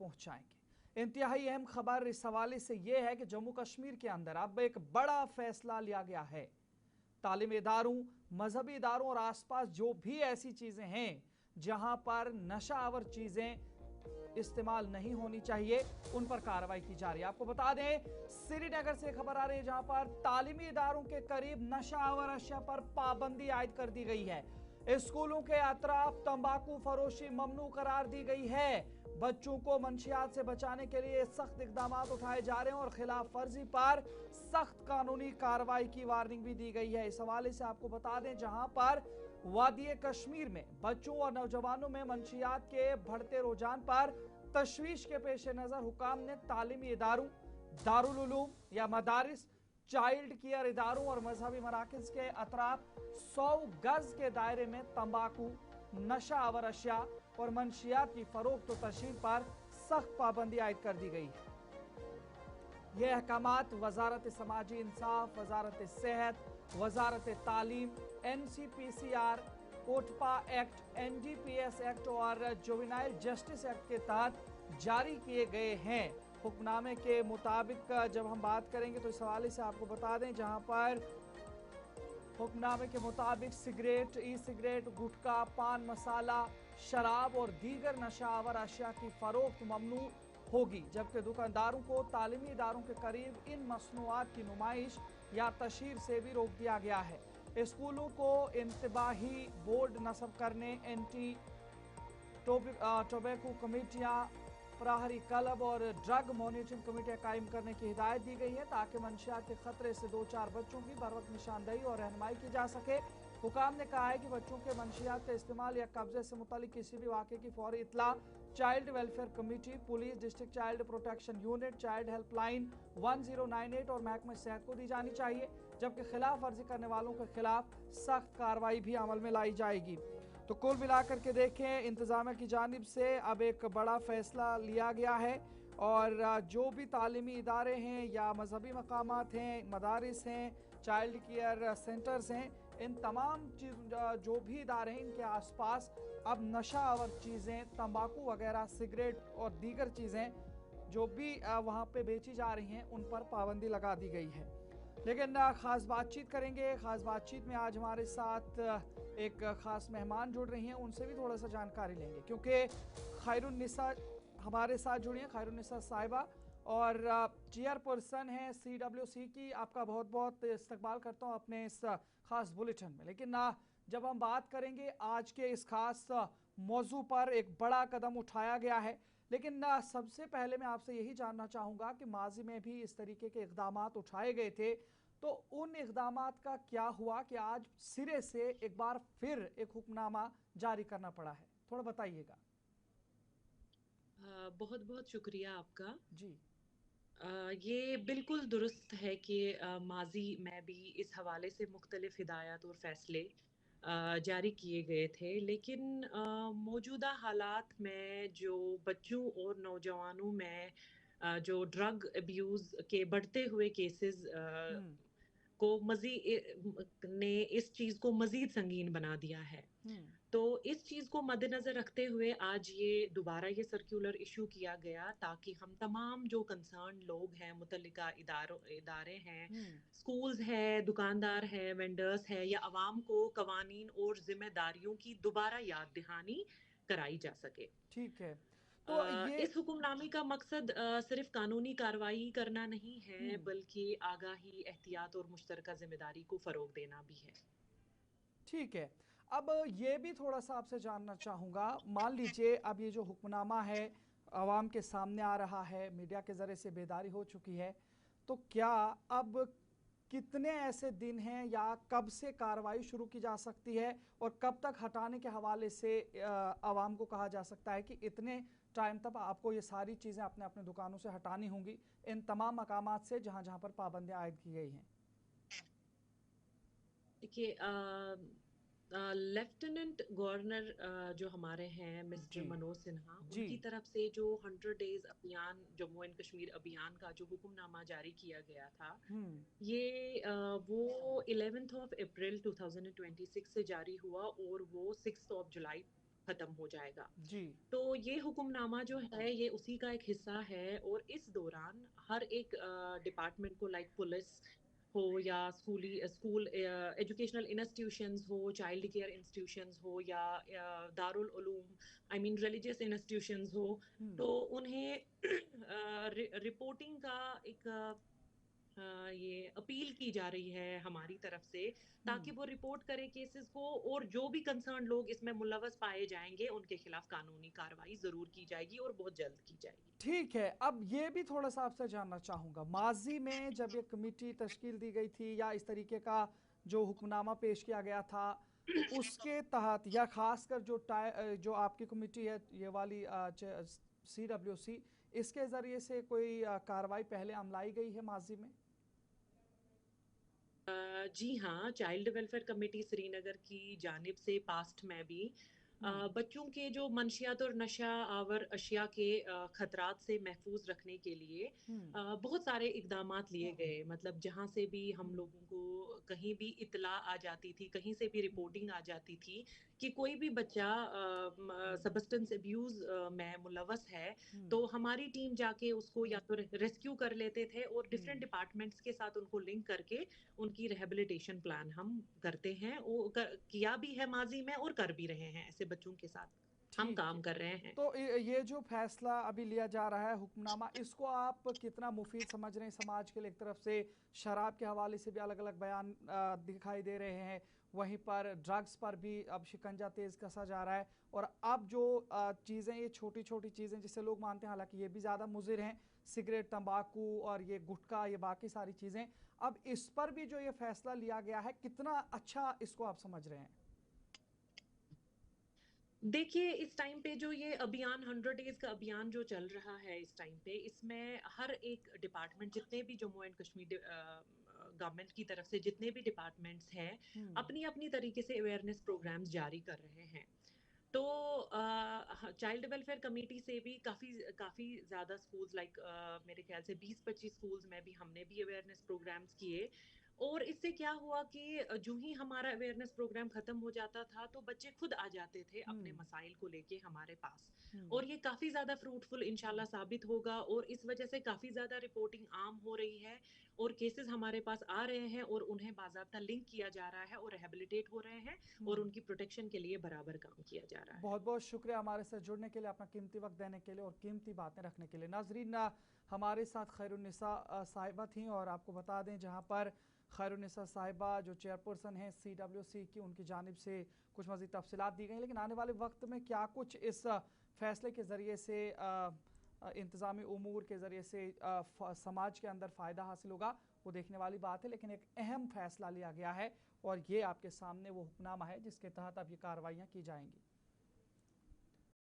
पहुंचाएंगे। इंतहाई अहम खबर इस हवाले से यह है कि जम्मू कश्मीर के अंदर अब एक बड़ा फैसला लिया गया है। तालीमी इदारों, मजहबी इदारों और आसपास जो भी ऐसी चीजें हैं जहां पर नशा आवर चीजें इस्तेमाल नहीं होनी चाहिए, उन पर कार्रवाई की जा रही है। आपको बता दें, श्रीनगर से खबर आ रही है जहां पर तालीमी इदारों के करीब नशा आवर अशिया पर पाबंदी आयद कर दी गई है। स्कूलों के अतराफ तंबाकू फरोशी ममनू करार दी गई है। बच्चों को मंशियात से बचाने के लिए सख्त इकदाम उठाए जा रहे हैं और खिलाफ वर्जी पर सख्त कानूनी कार्रवाई की वार्निंग भी दी गई है। इस हवाले से आपको बता दें, जहां पर वादी कश्मीर में बच्चों और नौजवानों में मंशियात के बढ़ते रुझान पर तशवीश के पेश नजर हुकाम ने तालीमी इदारों, दारुल उलूम या मदारिस, चाइल्ड केयर इदारों और मजहबी मराकज के अतराफ 100 गज के दायरे में तंबाकू, नशा आवर अशिया और मंशियात की फरोख्त और तशहीर पर सख्त पाबंदी आयद कर दी गई है। यह अहकामात वजारत समाजी इंसाफ, वजारत सेहत, वजारत तालीम, NCPCR, COTPA act, NDPS act और जुवेनाइल जस्टिस एक्ट के तहत जारी किए गए हैं। हुक्मनामे के मुताबिक जब हम बात करेंगे तो इस हवाले से आपको बता दें, जहां पर हुक्मनामे के मुताबिक सिगरेट, ई सिगरेट, गुटखा, पान मसाला, शराब और दीगर नशावर अशिया की फरोख्त ममनू होगी, जबकि दुकानदारों को तालीमी इदारों के करीब इन मसनूआत की नुमाइश या तशहीर से भी रोक दिया गया है। स्कूलों को इंतबाही बोर्ड नस्ब करने, एंटी टोबैको कमेटियां, प्रहरी क्लब और ड्रग मॉनिटरिंग कमेटियां कायम करने की हिदायत दी गई है ताकि मंशियात के खतरे से 2-4 बच्चों की बर वक्त निशानदही और रहनुमाई की जा सके। हुकाम ने कहा है कि बच्चों के मंशियात का इस्तेमाल या कब्जे से मुतालिक किसी भी वाक़े की फौरी इत्तला child welfare committee, police, district child protection unit, child helpline 1098 और महकमा सेहत को दी जानी चाहिए, जबकि खिलाफ वर्जी करने वालों के खिलाफ सख्त कार्रवाई भी अमल में लाई जाएगी। तो कुल मिलाकर के देखें, इंतजामिया की जानिब से अब एक बड़ा फैसला लिया गया है और जो भी तालीमी इदारे हैं या मजहबी मकामात हैं, मदारिस हैं, चाइल्ड केयर सेंटर्स हैं, इन तमाम जो भी इदारे हैं, इनके आसपास अब नशा आवर चीज़ें, तंबाकू वगैरह, सिगरेट और दीगर चीज़ें जो भी वहाँ पे बेची जा रही हैं, उन पर पाबंदी लगा दी गई है। लेकिन ख़ास बातचीत करेंगे। ख़ास बातचीत में आज हमारे साथ एक ख़ास मेहमान जुड़ रही हैं, उनसे भी थोड़ा सा जानकारी लेंगे, क्योंकि खैरुन्निसा हमारे साथ जुड़ी हैं। खैरुन्निसा साहिबा और चेयरपर्सन हैं CWC की। आपका बहुत बहुत इस्तकबाल करता हूँ अपने इस ख़ास बुलेटिन में। लेकिन जब हम बात करेंगे आज के इस खास मौजू पर, एक बड़ा कदम उठाया गया है, लेकिन सबसे पहले मैं आपसे यही जानना चाहूँगा कि माजी में भी इस तरीके के इक़दामात उठाए गए थे, तो उन इक़दामात का क्या हुआ कि आज सिरे से एक बार फिर एक हुक्मनामा जारी करना पड़ा है? थोड़ा बताइएगा। बहुत बहुत शुक्रिया आपका। जी ये बिल्कुल दुरुस्त है कि माजी में भी इस हवाले से मुख्तलिफ हिदायत और फैसले जारी किए गए थे, लेकिन मौजूदा हालात में जो बच्चों और नौजवानों में जो ड्रग अब्यूज़ के बढ़ते हुए केसेस हम्म को मज़ीद ने इस चीज़ को मज़ीद संगीन बना दिया है। हम्म तो इस चीज़ को मद्देनज़र रखते हुए आज ये दोबारा ये सर्कुलर इशू किया गया ताकि हम तमाम जो कंसर्न लोग हैं, मुतल्लिका इदारे हैं, हम्म स्कूल्स हैं, दुकानदार हैं, वेंडर्स हैं या अवाम को कवानीन और जिम्मेदारियों की दोबारा याद दहानी कराई जा सके। ठीक है। तो ये इस हुक्मनामे का मकसद सिर्फ कानूनी कार्रवाई करना नहीं है, हम्म बल्कि आगाही, एहतियात और मुश्तरका जिम्मेदारी को फ़रोग देना भी है। ठीक है। अब ये भी थोड़ा सा आपसे जानना चाहूँगा, मान लीजिए अब ये जो हुक्मनामा है आवाम के सामने आ रहा है, मीडिया के ज़रिए से बेदारी हो चुकी है, तो क्या अब कितने ऐसे दिन हैं या कब से कार्रवाई शुरू की जा सकती है और कब तक हटाने के हवाले से आवाम को कहा जा सकता है कि इतने टाइम तक आपको ये सारी चीज़ें अपने अपने दुकानों से हटानी होंगी, इन तमाम मकामात से जहाँ जहाँ पर पाबंदियाँ आयद की गई हैं? देखिए, लेफ्टिनेंट गवर्नर जो हमारे हैं मिस्टर जी मनोज सिन्हा, जी उनकी तरफ से जो 100 डेज अभियान, जम्मू एंड कश्मीर अभियान का जो हुक्मनामा जारी किया गया था, हम्म ये वो 11th ऑफ अप्रैल 2026 से जारी हुआ और वो 6th ऑफ जुलाई खत्म हो जाएगा। जी। तो ये हुक्मनामा जो है ये उसी का एक हिस्सा है और इस दौरान हर एक डिपार्टमेंट को लाइक पुलिस हो या स्कूल एजुकेशनल इंस्टीट्यूशंस हो, चाइल्ड केयर इंस्टीट्यूशंस हो या Darul Uloom I mean religious institutions हो, हम्म। तो उन्हें रिपोर्टिंग का एक ये अपील की जा रही है हमारी तरफ से, ताकि हम्म। वो रिपोर्ट करें केसेस को, और जो भी कंसर्न लोग इसमें मुलवस पाए जाएंगे उनके खिलाफ कानूनी कार्रवाई जरूर की जाएगी और बहुत जल्द की जाएगी। ठीक है, अब ये भी थोड़ा सा आपसे जानना चाहूँगा, माजी में जब ये कमेटी तश्कील दी गई थी या इस तरीके का जो हुक्मनामा पेश किया गया था, उसके तहत या खासकर जो आपकी कमेटी है ये वाली CWC, इसके ज़रिए से कोई कार्रवाई पहले अमलाई गई है माजी में? जी हाँ, चाइल्ड वेलफेयर कमेटी श्रीनगर की जानिब से पास्ट में भी हम्म। बच्चों के जो मंशियात और नशा आवर अशिया के खतरात से महफूज रखने के लिए हम्म। बहुत सारे इकदामात लिए गए। मतलब जहाँ से भी हम हम्म। लोगों को कहीं भी इत्तला आ जाती थी, कहीं से भी रिपोर्टिंग आ जाती थी कि कोई भी बच्चा हम्म। सब्सटेंस अब्यूज में मुलवस है, हम्म। तो हमारी टीम जाके उसको या तो रेस्क्यू कर लेते थे और डिफरेंट हम्म। डिपार्टमेंट्स के साथ उनको लिंक करके उनकी रिहैबिलिटेशन प्लान हम करते हैं। वो किया भी है माजी में और कर भी रहे हैं, ऐसे बच्चों के साथ हम ठीक है। काम कर रहे हैं। तो ये जो फैसला अभी लिया जा रहा है हुक्मनामा, इसको आप कितना मुफीद समझ रहे हैं समाज के लिए? एक तरफ से शराब के हवाले से भी अलग अलग बयान दिखाई दे रहे हैं, वहीं पर ड्रग्स पर भी अब शिकंजा तेज़ कसा जा रहा है, और अब जो चीज़ें, ये छोटी छोटी चीज़ें जिसे लोग मानते हैं, हालांकि ये भी ज़्यादा मुज़िर हैं, सिगरेट, तंबाकू और ये गुटखा, ये बाकी सारी चीज़ें, अब इस पर भी जो ये फैसला लिया गया है, कितना अच्छा इसको आप समझ रहे हैं? देखिए, इस टाइम पे जो ये अभियान 100 डेज का अभियान जो चल रहा है इस टाइम पे, इसमें हर एक डिपार्टमेंट, जितने भी जम्मू एंड कश्मीर गवर्नमेंट की तरफ से जितने भी डिपार्टमेंट्स हैं, हम्म। अपनी अपनी तरीके से अवेयरनेस प्रोग्राम्स जारी कर रहे हैं। तो चाइल्ड वेलफेयर कमेटी से भी काफ़ी काफ़ी ज़्यादा स्कूल्स लाइक मेरे ख्याल से 20-25 स्कूल्स में भी हमने भी अवेयरनेस प्रोग्राम्स किए। और इससे क्या हुआ कि जो ही हमारा अवेयरनेस प्रोग्राम ख़त्म हो जाता था, तो बच्चे खुद आ जाते थे अपने हम्म। मसाइल को लेके हमारे पास। हम्म। और ये काफ़ी ज़्यादा फ्रूटफुल इंशाल्लाह साबित होगा, और इस वजह से काफ़ी ज़्यादा रिपोर्टिंग आम हो रही है और केसेस हमारे पास आ रहे हैं और उन्हें बाज़ाब्ता लिंक किया जा रहा है और रिहैबिलिटेट हो रहे हैं और हम्म। उनकी प्रोटेक्शन के लिए बराबर काम किया जा रहा है। बहुत बहुत शुक्रिया हमारे साथ जुड़ने के लिए, अपना कीमती वक्त देने के लिए और कीमती बातें रखने के लिए। नाजरीन, हमारे साथ खैरुन्निसा साहिबा थी, और आपको बता दें जहां पर खैरुन्निसा साहिबा जो चेयरपर्सन हैं CWC की, उनकी जानिब से कुछ मज़ीद तफसीलात दी गई। लेकिन आने वाले वक्त में क्या कुछ इस फैसले के ज़रिए से इंतज़ामी उमूर के ज़रिए से समाज के अंदर फ़ायदा हासिल होगा, वो देखने वाली बात है। लेकिन एक अहम फ़ैसला लिया गया है, और ये आपके सामने वो हुक्मनामा है जिसके तहत अब ये कार्रवाइयाँ की जाएंगी।